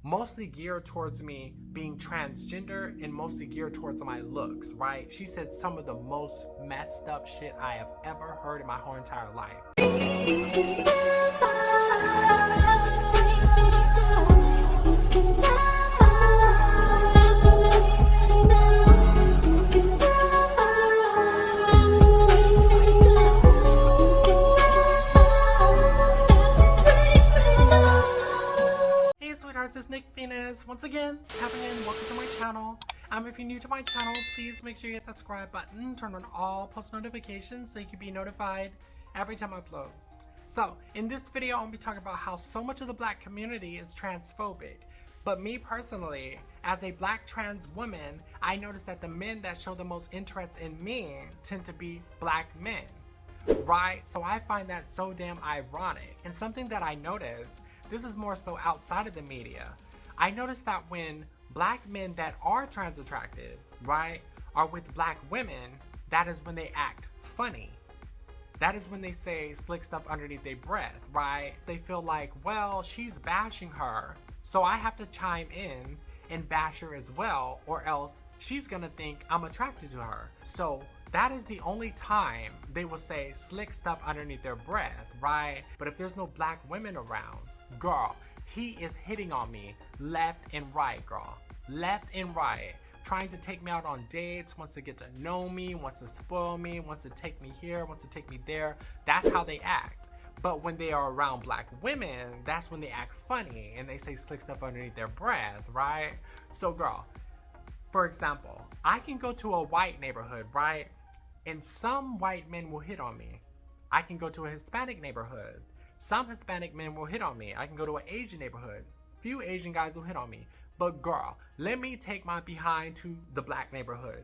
mostly geared towards me being transgender and mostly geared towards my looks, right? She said some of the most messed up shit I have ever heard in my whole entire life. Hey sweethearts, it's Nick Venus. Once again, tapping in, welcome to my channel. If you're new to my channel, please make sure you hit that subscribe button, turn on all post notifications so you can be notified every time I upload. So, in this video, I'm going to be talking about how so much of the black community is transphobic. But me personally, as a black trans woman, I noticed that the men that show the most interest in me tend to be black men. Right? So I find that so damn ironic. And something that I noticed, this is more so outside of the media. I noticed that when black men that are trans attracted, right, are with black women, that is when they act funny. That is when they say slick stuff underneath their breath, right? They feel like, well, she's bashing her, so I have to chime in and bash her as well, or else she's gonna think I'm attracted to her. So that is the only time they will say slick stuff underneath their breath, right? But if there's no black women around, girl, he is hitting on me left and right, girl. Left and right. Trying to take me out on dates, wants to get to know me, wants to spoil me, wants to take me here, wants to take me there. That's how they act. But when they are around black women, that's when they act funny and they say slick stuff underneath their breath, right? So girl, for example, I can go to a white neighborhood, right? And some white men will hit on me. I can go to a Hispanic neighborhood. Some Hispanic men will hit on me. I can go to an Asian neighborhood. Few Asian guys will hit on me. But girl, let me take my behind to the black neighborhood.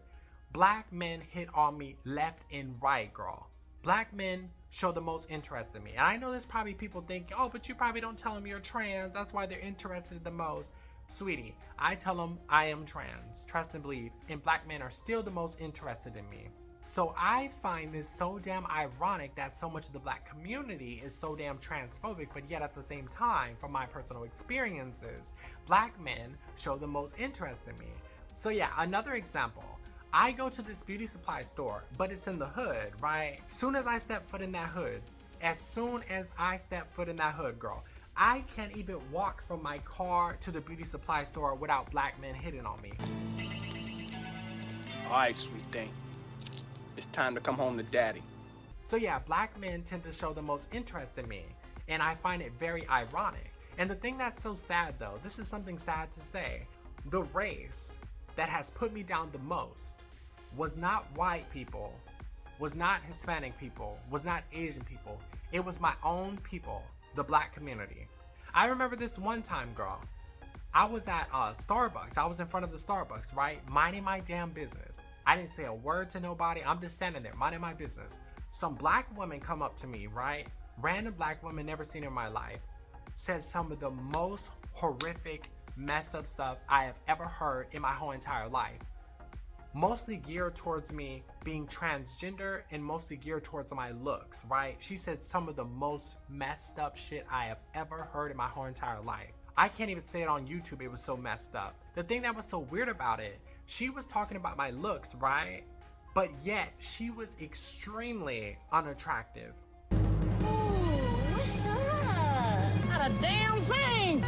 Black men hit on me left and right, girl. Black men show the most interest in me. And I know there's probably people thinking, oh, but you probably don't tell them you're trans. That's why they're interested the most. Sweetie, I tell them I am trans. Trust and believe. And black men are still the most interested in me. So I find this so damn ironic that so much of the black community is so damn transphobic, but yet at the same time, from my personal experiences, black men show the most interest in me. So yeah, another example. I go to this beauty supply store, but it's in the hood, right? Soon as I step foot in that hood, girl, I can't even walk from my car to the beauty supply store without black men hitting on me. All right, sweet thing. It's time to come home to daddy. So yeah, black men tend to show the most interest in me, and I find it very ironic. And the thing that's so sad though, this is something sad to say, the race that has put me down the most was not white people, was not Hispanic people, was not Asian people. It was my own people, the black community. I remember this one time, girl. I was at Starbucks. I was in front of the Starbucks, right? Minding my damn business. I didn't say a word to nobody. I'm just standing there, minding my business. Some black woman come up to me, right? Random black woman, never seen in my life. Said some of the most horrific, messed up stuff I have ever heard in my whole entire life. Mostly geared towards me being transgender and mostly geared towards my looks, right? She said some of the most messed up shit I have ever heard in my whole entire life. I can't even say it on YouTube, it was so messed up. The thing that was so weird about it, she was talking about my looks, right? But yet, she was extremely unattractive. Ooh, what's up? Not a damn thing!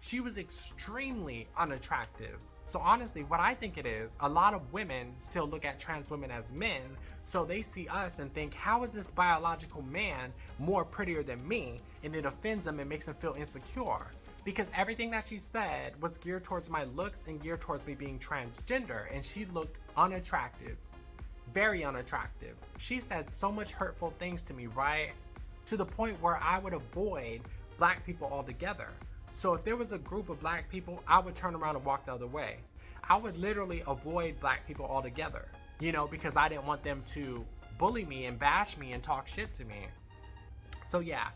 She was extremely unattractive. So honestly, what I think it is, a lot of women still look at trans women as men, so they see us and think, how is this biological man more prettier than me? And it offends them and makes them feel insecure. Because everything that she said was geared towards my looks and geared towards me being transgender, and she looked unattractive. Very unattractive. She said so much hurtful things to me, right? To the point where I would avoid black people altogether. So if there was a group of black people, I would turn around and walk the other way. I would literally avoid black people altogether, you know, because I didn't want them to bully me and bash me and talk shit to me. So yeah,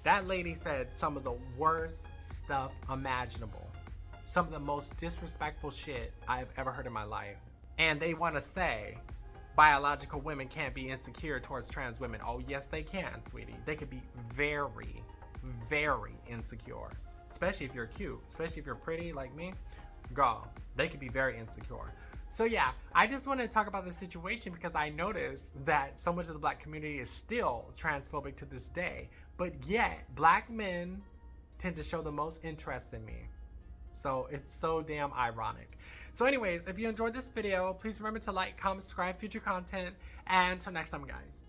that lady said some of the worst stuff imaginable. Some of the most disrespectful shit I have ever heard in my life. And they want to say biological women can't be insecure towards trans women. Oh yes they can, sweetie. They could be very, very insecure, especially if you're cute, especially if you're pretty like me. Girl, they could be very insecure. So yeah, I just want to talk about this situation because I noticed that so much of the black community is still transphobic to this day, but yet black men tend to show the most interest in me. So it's so damn ironic. So anyways, if you enjoyed this video, please remember to like, comment, subscribe, future content, and until next time, guys.